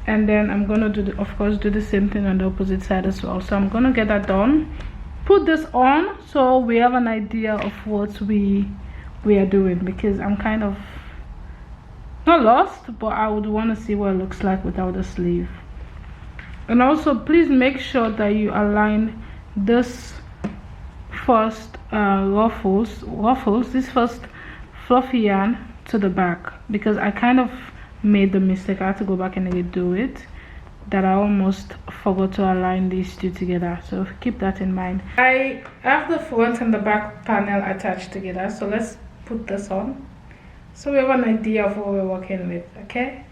and then I'm going to of course do the same thing on the opposite side as well. So I'm going to get that done, put this on so we have an idea of what we are doing, because I'm kind of not lost, but I would want to see what it looks like without the sleeve. And also please make sure that you align this first this first fluffy yarn to the back, because I kind of made the mistake. I had to go back and redo it, that I almost forgot to align these 2 together. So keep that in mind. I have the front and the back panel attached together, so let's put this on so we have an idea of what we're working with. Okay,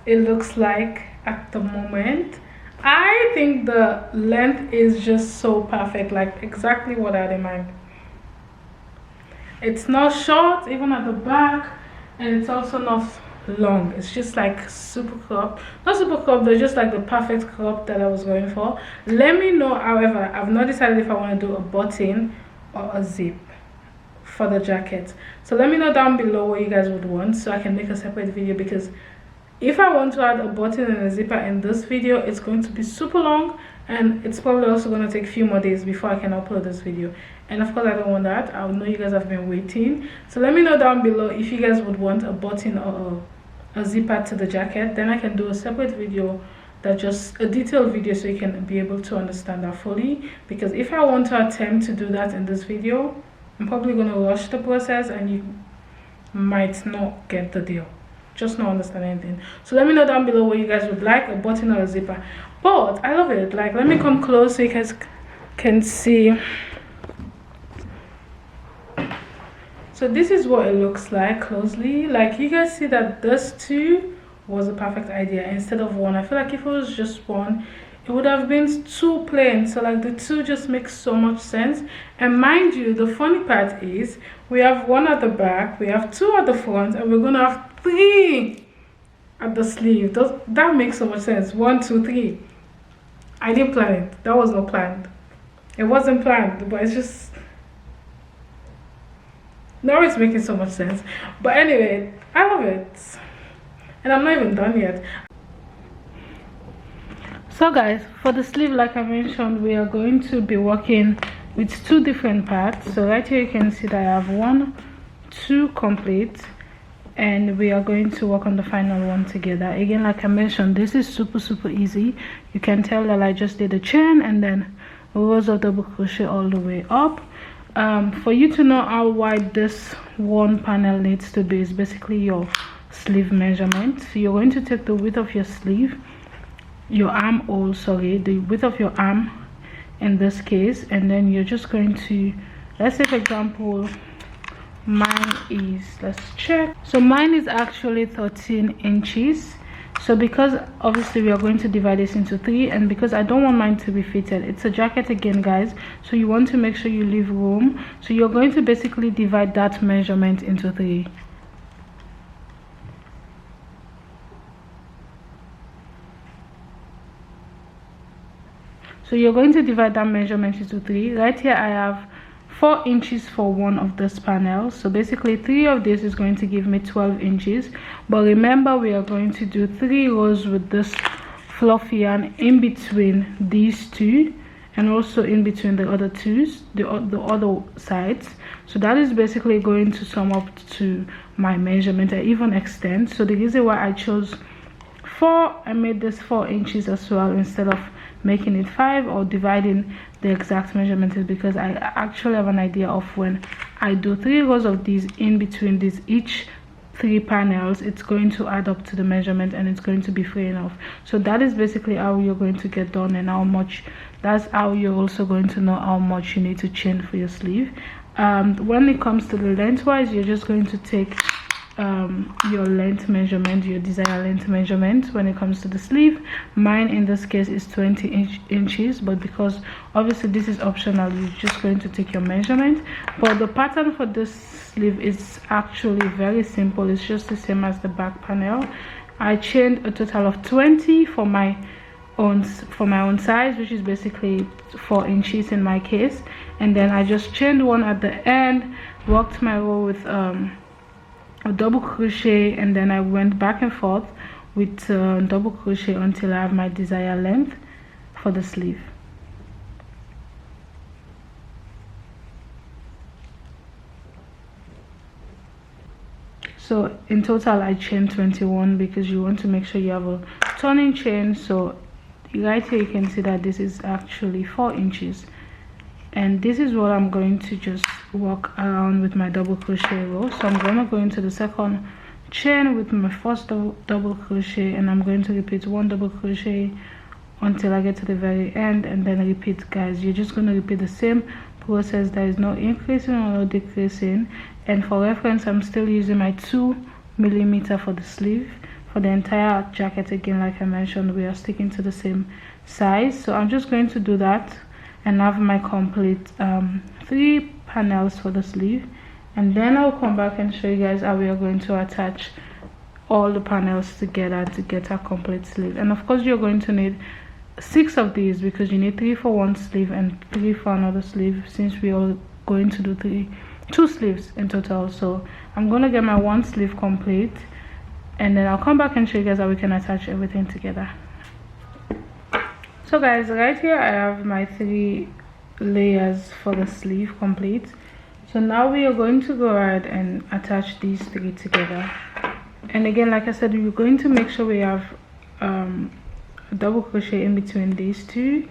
it looks like at the moment. I think the length is just so perfect, like exactly what I had in mind. It's not short even at the back, and it's also not long. It's just like super crop, not super crop, but just like the perfect crop that I was going for. Let me know, however, I've not decided if I want to do a button or a zip for the jacket. So let me know down below what you guys would want, so I can make a separate video, because if I want to add a button and a zipper in this video, it's going to be super long, and it's probably also going to take a few more days before I can upload this video. And of course I don't want that. I know you guys have been waiting, so let me know down below if you guys would want a button or a zipper to the jacket. Then I can do a separate video, that just a detailed video, so you can be able to understand that fully. Because if I want to attempt to do that in this video, I'm probably going to rush the process and you might not get the deal, just not understand anything. So let me know down below what you guys would like, a button or a zipper. But I love it. Like, let me come close so you guys can see. So this is what it looks like closely. Like, you guys see that this 2 was a perfect idea instead of 1. I feel like if it was just 1, it would have been too plain. So like the 2 just makes so much sense. And mind you, the funny part is we have 1 at the back, we have 2 at the front, and we're gonna have 3 at the sleeve. That makes so much sense. 1, 2, 3. I didn't plan it. That was not planned. It wasn't planned, but it's just, now it's making so much sense. But anyway, I love it. and I'm not even done yet. So guys, for the sleeve, like I mentioned, we are going to be working with 2 different parts. So right here you can see that I have 1, 2 complete, and we are going to work on the final one together. Again, like I mentioned, this is super easy. You can tell that I just did a chain and then rows of double crochet all the way up. For you to know how wide this one panel needs to be is basically your sleeve measurement. So you're going to take the width of your sleeve, your armhole, sorry, the width of your arm in this case, and then you're just going to, let's say for example mine is, let's check, so mine is actually 13 inches. So because obviously we are going to divide this into 3, and because I don't want mine to be fitted, it's a jacket again guys, so you want to make sure you leave room. So you're going to basically divide that measurement into 3. So you're going to divide that measurement into 3. Right here I have 4 inches for one of this panel, so basically 3 of this is going to give me 12 inches. But remember, we are going to do 3 rows with this fluffy yarn in between these 2, and also in between the other 2s, the other sides. So that is basically going to sum up to my measurement. I even extend. So the reason why I chose 4, I made this 4 inches as well instead of making it 5 or dividing the exact measurement, is because I actually have an idea of when I do 3 rows of these in between these each 3 panels, it's going to add up to the measurement and it's going to be free enough. So that is basically how you're going to get done, and how much, that's how you're also going to know how much you need to chain for your sleeve. When it comes to the lengthwise, you're just going to take your length measurement, your desired length measurement. When it comes to the sleeve, mine in this case is 20 inches, but because obviously this is optional, you're just going to take your measurement. But the pattern for this sleeve is actually very simple. It's just the same as the back panel. I chained a total of 20 for my own size, which is basically 4 inches in my case, and then I just chained one at the end, worked my row with a double crochet, and then I went back and forth with double crochet until I have my desired length for the sleeve. So in total I chained 21, because you want to make sure you have a turning chain. So right here you can see that this is actually 4 inches, and this is what I'm going to just work around with my double crochet row. So I'm going to go into the second chain with my first double crochet, and I'm going to repeat 1 double crochet until I get to the very end, and then repeat. Guys, you're just going to repeat the same process. There is no increasing or no decreasing. And for reference, I'm still using my 2mm for the sleeve. For the entire jacket, again, like I mentioned, we are sticking to the same size. So I'm just going to do that and have my complete 3 panels for the sleeve, and then I'll come back and show you guys how we are going to attach all the panels together to get a complete sleeve. And of course you're going to need 6 of these, because you need 3 for one sleeve and 3 for another sleeve, since we are going to do 2 sleeves in total. So I'm going to get my 1 sleeve complete, and then I'll come back and show you guys how we can attach everything together. So guys, right here I have my 3 layers for the sleeve complete. So now we are going to go ahead and attach these 3 together. And again, like I said, we're going to make sure we have a double crochet in between these 2,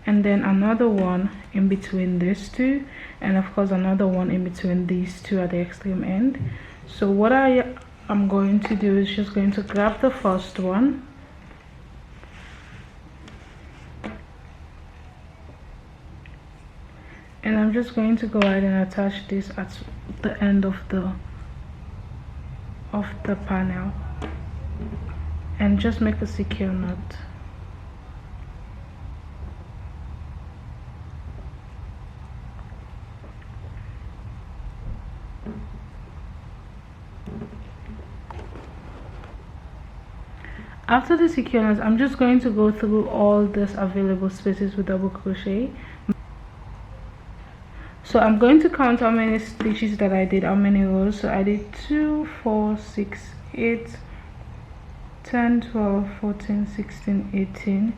and then another one in between these 2, and of course another one in between these 2 at the extreme end. So what I am going to do is just going to grab the first one, and I'm just going to go ahead and attach this at the end of the panel, and just make a secure knot. After the secure knot, I'm just going to go through all these available spaces with double crochet. So I'm going to count how many stitches that I did, how many rows. So I did 2, 4, 6, 8, 10, 12, 14, 16, 18,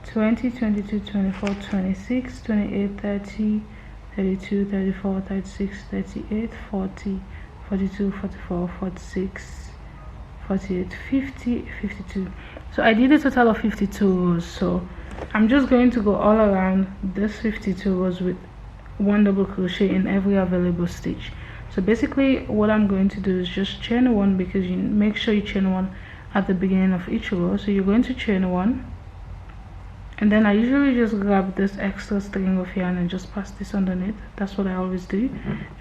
20, 22, 24, 26, 28, 30, 32, 34, 36, 38, 40, 42, 44, 46, 48, 50, 52. So I did a total of 52 rows. So I'm just going to go all around this 52 rows with 1 double crochet in every available stitch. So basically what I'm going to do is just chain 1, because you make sure you chain 1 at the beginning of each row. So you're going to chain 1, and then I usually just grab this extra string of yarn and just pass this underneath. That's what I always do.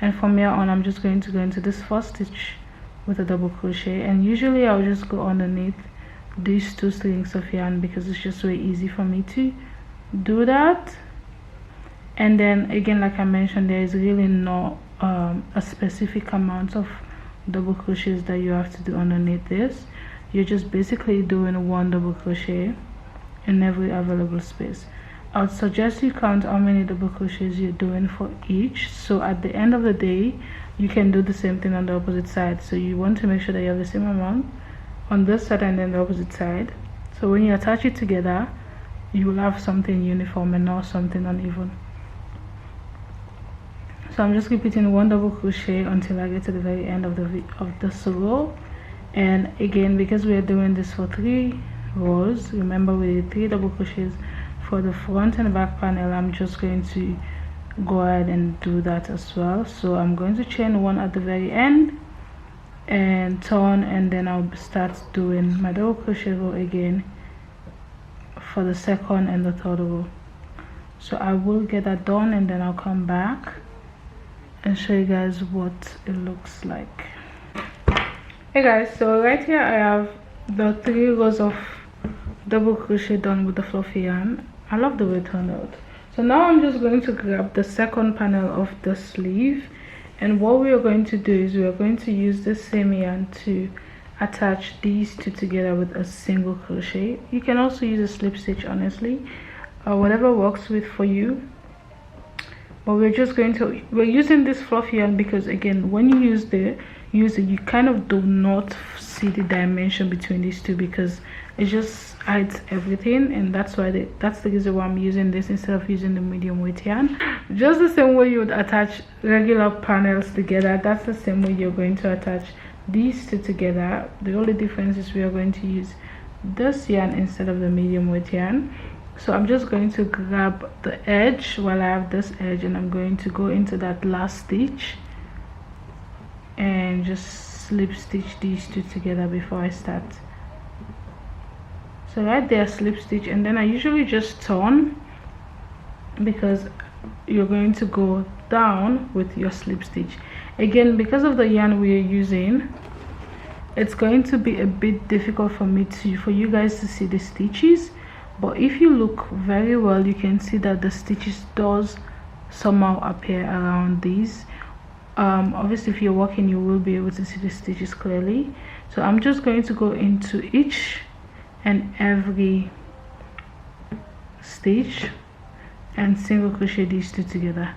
And from here on, I'm just going to go into this first stitch with a double crochet, and usually I'll just go underneath these 2 strings of yarn because it's just very easy for me to do that. And then again, like I mentioned, there is really no a specific amount of double crochets that you have to do underneath this. You're just basically doing 1 double crochet in every available space. I would suggest you count how many double crochets you're doing for each, so at the end of the day you can do the same thing on the opposite side. So you want to make sure that you have the same amount on this side and then the opposite side, so when you attach it together you will have something uniform and not something uneven. So I'm just repeating 1 double crochet until I get to the very end of this row. And again, because we are doing this for 3 rows, remember we did 3 double crochets for the front and back panel. I'm just going to go ahead and do that as well. So I'm going to chain 1 at the very end and turn, and then I'll start doing my double crochet row again for the second and the third row. So I will get that done, and then I'll come back and show you guys what it looks like. Hey guys, so right here I have the 3 rows of double crochet done with the fluffy yarn. I love the way it turned out. So now I'm just going to grab the second panel of the sleeve, and what we are going to do is we are going to use the same yarn to attach these 2 together with a single crochet. You can also use a slip stitch, honestly, whatever works for you. But we're using this fluffy yarn because again, when you use it, you kind of do not see the dimension between these 2 because it just hides everything, and that's the reason why I'm using this instead of using the medium weight yarn. Just the same way you would attach regular panels together, that's the same way you're going to attach these 2 together. The only difference is we are going to use this yarn instead of the medium weight yarn. So I'm just going to grab the edge while I have this edge, and I'm going to go into that last stitch and just slip stitch these 2 together before I start. So right there, slip stitch, and then I usually just turn because you're going to go down with your slip stitch. Again, because of the yarn we are using, it's going to be a bit difficult for you guys to see the stitches. But if you look very well, you can see that the stitches does somehow appear around these. Obviously if you're working, you will be able to see the stitches clearly. So I'm just going to go into each and every stitch and single crochet these 2 together,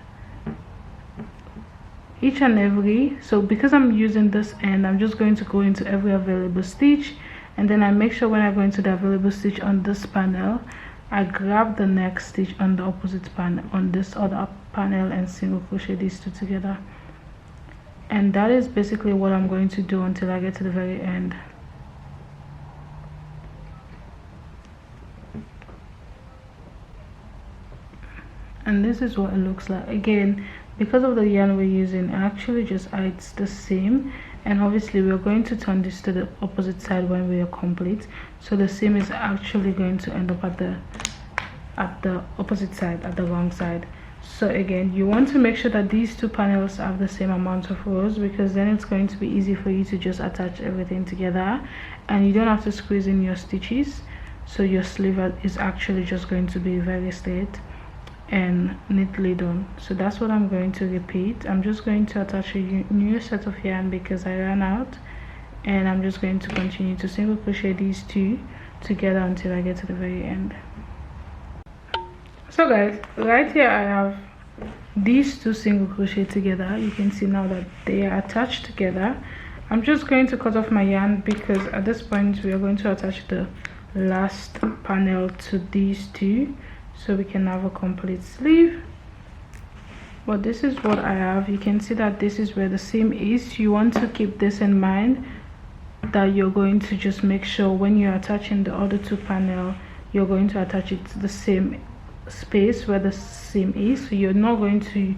each and every. So because I'm using this end, I'm just going to go into every available stitch, and then I make sure when I go into the available stitch on this panel, I grab the next stitch on the opposite panel on this other panel and single crochet these 2 together. And that is basically what I'm going to do until I get to the very end. And this is what it looks like. Again, because of the yarn we're using, it actually just hides the seam, and obviously we're going to turn this to the opposite side when we are complete, so the seam is actually going to end up at the opposite side, at the wrong side. So again, you want to make sure that these 2 panels have the same amount of rows, because then it's going to be easy for you to just attach everything together and you don't have to squeeze in your stitches. So your sleeve is actually just going to be very straight and neatly done. So that's what I'm going to repeat. I'm just going to attach a new set of yarn because I ran out, and I'm just going to continue to single crochet these 2 together until I get to the very end. So guys, right here I have these 2 single crochet together. You can see now that they are attached together. I'm just going to cut off my yarn because at this point we are going to attach the last panel to these two so we can have a complete sleeve. But this is what I have. You can see that this is where the seam is. You want to keep this in mind, that you're going to just make sure when you're attaching the other two panel, you're going to attach it to the same space where the seam is. So you're not going to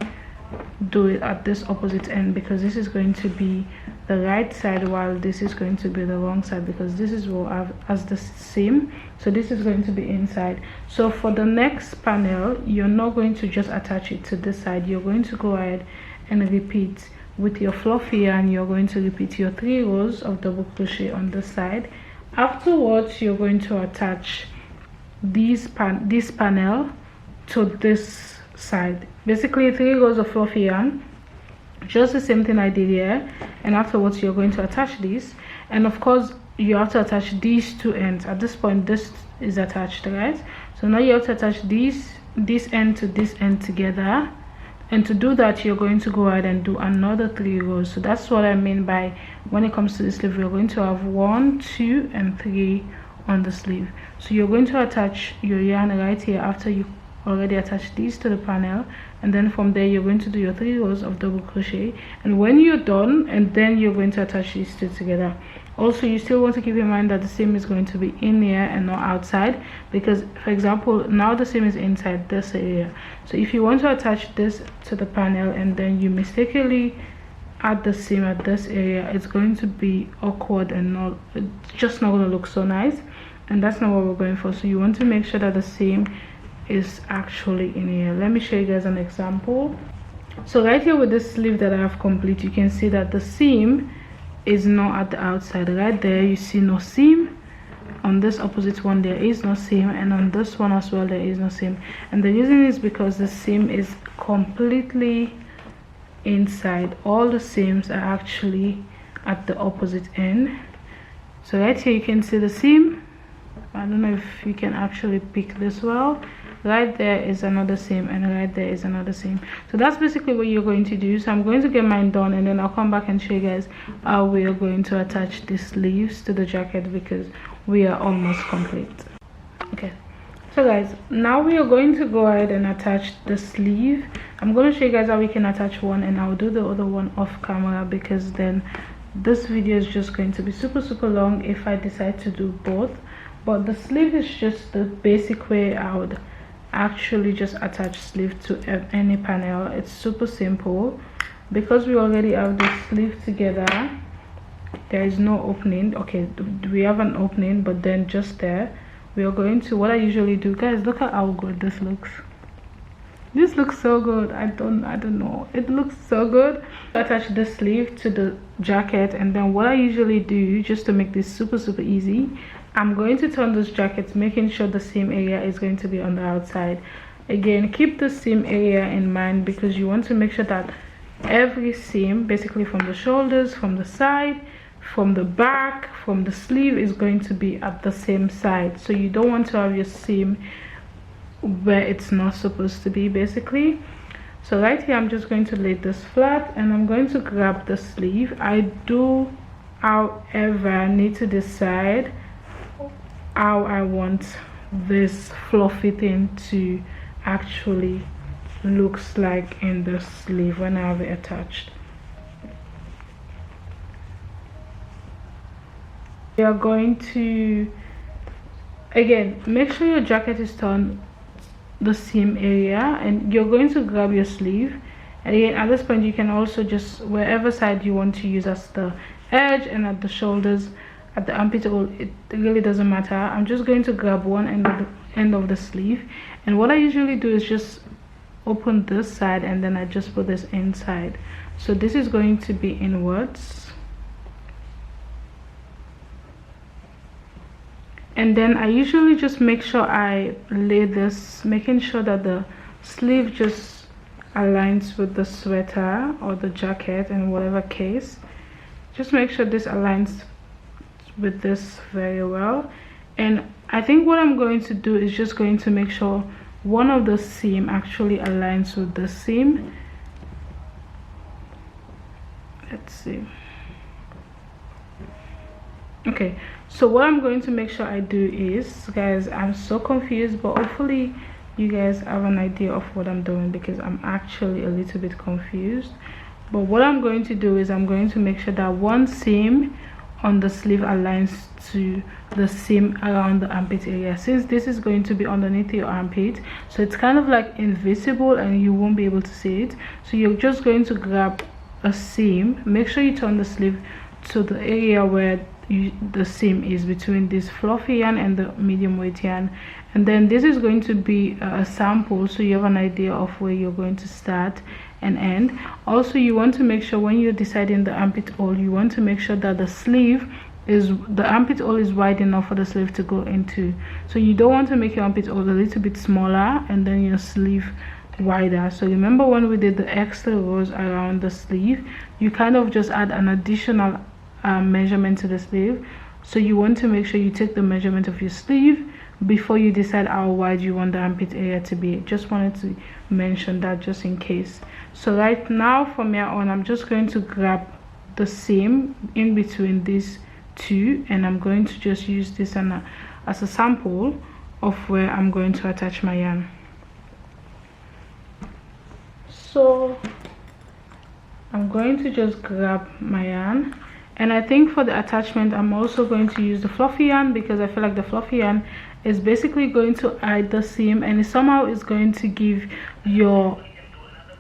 do it at this opposite end, because this is going to be the right side while this is going to be the wrong side, because this is what I have as the seam. So this is going to be inside. So for the next panel, you're not going to just attach it to this side. You're going to go ahead and repeat with your fluffy yarn. You're going to repeat your 3 rows of double crochet on this side. Afterwards, you're going to attach this panel to this side. Basically 3 rows of fluffy yarn, just the same thing I did here. And afterwards you're going to attach this, and of course you have to attach these two ends. At this point this is attached, right? So now you have to attach this end to this end together, and to do that you're going to go ahead and do another 3 rows. So that's what I mean by, when it comes to the sleeve, you're going to have 1, 2 and 3 on the sleeve. So you're going to attach your yarn right here after you already attach these to the panel, and then from there you're going to do your 3 rows of double crochet. And when you're done, and then you're going to attach these two together. Also, you still want to keep in mind that the seam is going to be in here and not outside, because for example now the seam is inside this area. So if you want to attach this to the panel and then you mistakenly add the seam at this area, it's going to be awkward and it's just not going to look so nice, and that's not what we're going for. So you want to make sure that the seam is actually in here. Let me show you guys an example. So right here with this sleeve that I have complete, you can see that the seam is not at the outside. Right there you see no seam. On this opposite one there is no seam, and on this one as well there is no seam. And the reason is because the seam is completely inside. All the seams are actually at the opposite end. So right here you can see the seam. I don't know if you can actually pick this well. Right there is another seam, and right there is another seam. So that's basically what you're going to do. So I'm going to get mine done, and then I'll come back and show you guys how we are going to attach the sleeves to the jacket, because we are almost complete. Okay, so guys, now we are going to go ahead and attach the sleeve. I'm going to show you guys how we can attach one, and I'll do the other one off camera, because then this video is just going to be super long if I decide to do both. But the sleeve is just the basic way I would actually just attach sleeve to any panel. It's super simple. Because we already have the sleeve together, there is no opening. Okay, we have an opening, but then just there we are going to, what I usually do, guys, look at how good this looks. This looks so good. I don't know, it looks so good. Attach the sleeve to the jacket, and then what I usually do, just to make this super easy, I'm going to turn this jacket, making sure the seam area is going to be on the outside. Again, keep the seam area in mind, because you want to make sure that every seam, basically from the shoulders, from the side, from the back, from the sleeve, is going to be at the same side. So you don't want to have your seam where it's not supposed to be, basically. So right here I'm just going to lay this flat, and I'm going to grab the sleeve. I do, however, need to decide how I want this fluffy thing to actually looks like in the sleeve when I have it attached. We are going to, again, make sure your jacket is turned the seam area, and you're going to grab your sleeve. And again, at this point you can also just, wherever side you want to use as the edge, and at the shoulders, at the armpit hole, it really doesn't matter. I'm just going to grab one end of the sleeve, and what I usually do is just open this side, and then I just put this inside. So this is going to be inwards, and then I usually just make sure I lay this, making sure that the sleeve just aligns with the sweater or the jacket, in whatever case. Just make sure this aligns with this very well. And I think what I'm going to do is just going to make sure one of the seam actually aligns with the seam. Let's see. Okay, so what I'm going to make sure I do is, guys, I'm so confused, but hopefully you guys have an idea of what I'm doing, because I'm actually a little bit confused. But what I'm going to do is I'm going to make sure that one seam on the sleeve aligns to the seam around the armpit area, since this is going to be underneath your armpit, so it's kind of like invisible and you won't be able to see it. So you're just going to grab a seam, make sure you turn the sleeve to the area where the seam is between this fluffy yarn and the medium weight yarn, and then this is going to be a sample, so you have an idea of where you're going to start and end. Also, you want to make sure when you're deciding the armpit hole, you want to make sure that the armpit hole is wide enough for the sleeve to go into. So you don't want to make your armpit hole a little bit smaller and then your sleeve wider. So remember when we did the extra rows around the sleeve, you kind of just add an additional measurement to the sleeve. So you want to make sure you take the measurement of your sleeve before you decide how wide you want the armpit area to be. Just wanted to mention that just in case. So right now from here on, I'm just going to grab the seam in between these two, and I'm going to just use this as a sample of where I'm going to attach my yarn. So I'm going to just grab my yarn, and I think for the attachment I'm also going to use the fluffy yarn, because I feel like the fluffy yarn is basically going to hide the seam, and it somehow is going to give your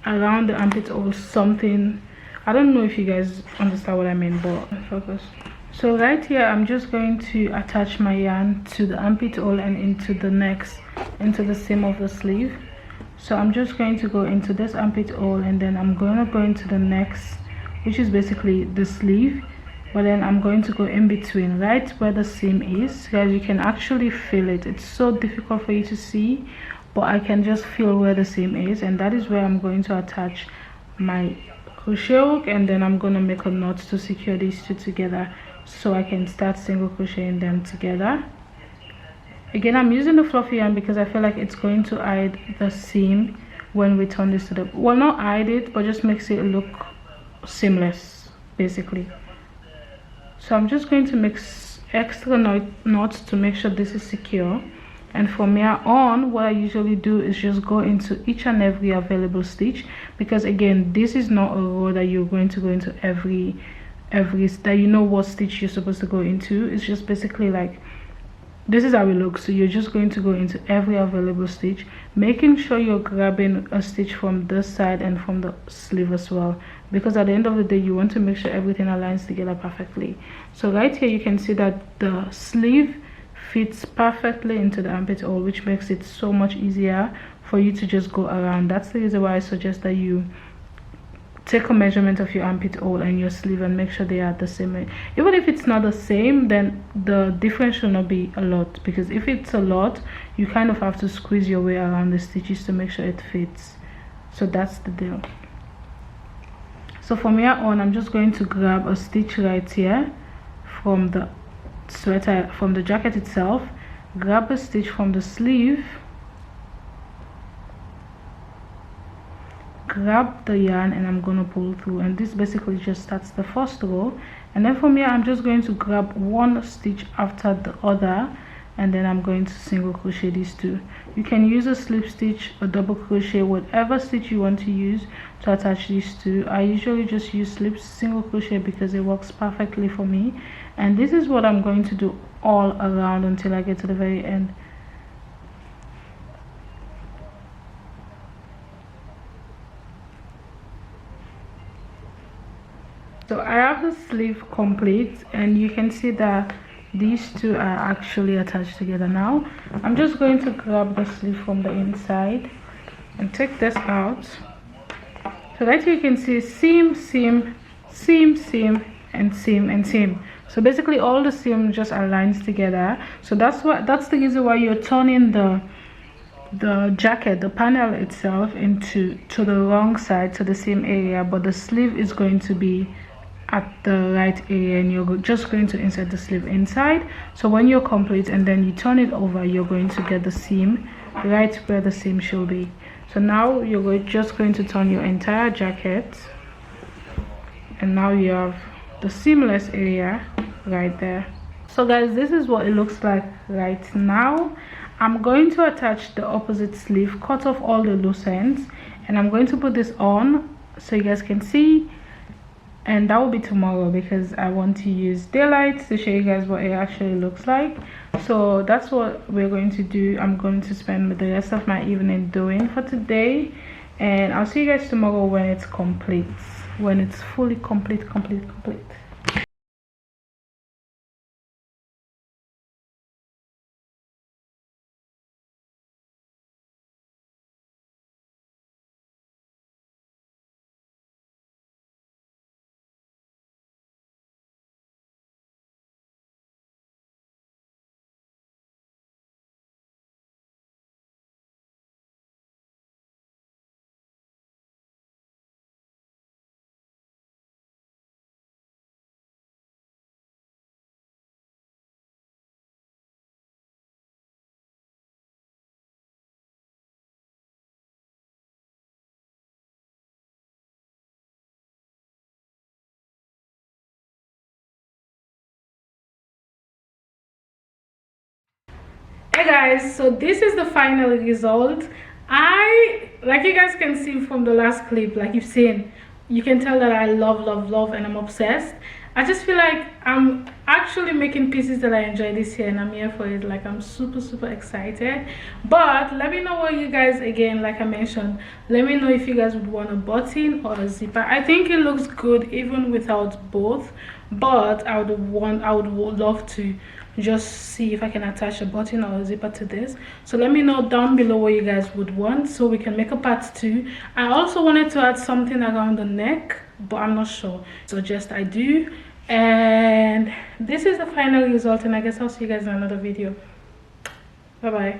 around the armpit hole something. I don't know if you guys understand what I mean, but focus. So right here I'm just going to attach my yarn to the armpit hole and into the seam of the sleeve. So I'm just going to go into this armpit hole, and then I'm going to go into the next, which is basically the sleeve, but then I'm going to go in between right where the seam is. Guys, you can actually feel it. It's so difficult for you to see, but I can just feel where the seam is, and that is where I'm going to attach my crochet hook, and then I'm going to make a knot to secure these two together so I can start single crocheting them together. Again, I'm using the fluffy yarn because I feel like it's going to hide the seam when we turn this to the, well, not hide it, but just makes it look seamless basically. So I'm just going to make extra knots to make sure this is secure, and from here on what I usually do is just go into each and every available stitch, because again, this is not a row that you're going to go into every that you know what stitch you're supposed to go into. It's just basically like this is how it looks. So you're just going to go into every available stitch, making sure you're grabbing a stitch from this side and from the sleeve as well, because at the end of the day you want to make sure everything aligns together perfectly. So right here you can see that the sleeve fits perfectly into the armpit hole, which makes it so much easier for you to just go around. That's the reason why I suggest that you take a measurement of your armpit hole and your sleeve and make sure they are the same. Even if it's not the same, then the difference should not be a lot, because if it's a lot, you kind of have to squeeze your way around the stitches to make sure it fits. So that's the deal. So from here on, I'm just going to grab a stitch right here from the sweater, from the jacket itself, grab a stitch from the sleeve, grab the yarn, and I'm going to pull through, and this basically just starts the first row. And then from here I'm just going to grab one stitch after the other, and then I'm going to single crochet these two. You can use a slip stitch, a double crochet, whatever stitch you want to use to attach these two. I usually just use single crochet because it works perfectly for me, and this is what I'm going to do all around until I get to the very end. So I have the sleeve complete, and you can see that these two are actually attached together. Now I'm just going to grab the sleeve from the inside and take this out. So right here you can see seam, seam, seam, seam, and seam and seam. So basically all the seam just aligns together. So that's the reason why you're turning the jacket, the panel itself, to the wrong side, to the same area, but the sleeve is going to be at the right area, and you're just going to insert the sleeve inside. So when you're complete and then you turn it over, you're going to get the seam right where the seam should be. So now you're just going to turn your entire jacket, and now you have the seamless area right there. So guys, this is what it looks like right now. I'm going to attach the opposite sleeve, cut off all the loose ends, and I'm going to put this on so you guys can see, and that will be tomorrow because I want to use daylight to show you guys what it actually looks like. So that's what we're going to do. I'm going to spend the rest of my evening doing for today, and I'll see you guys tomorrow when it's complete, when it's fully complete. Hey guys, so this is the final result. Like you guys can see from the last clip, like you've seen, you can tell that I love and I'm obsessed. I just feel like I'm actually making pieces that I enjoy this year, and I'm here for it. Like I'm super excited. But let me know what you guys, again, like I mentioned, let me know if you guys would want a button or a zipper. I think it looks good even without both, but I would love to just see if I can attach a button or a zipper to this. So let me know down below what you guys would want so we can make a part 2. I also wanted to add something around the neck, but I'm not sure, so just I do. And this is the final result, and I guess I'll see you guys in another video. Bye bye.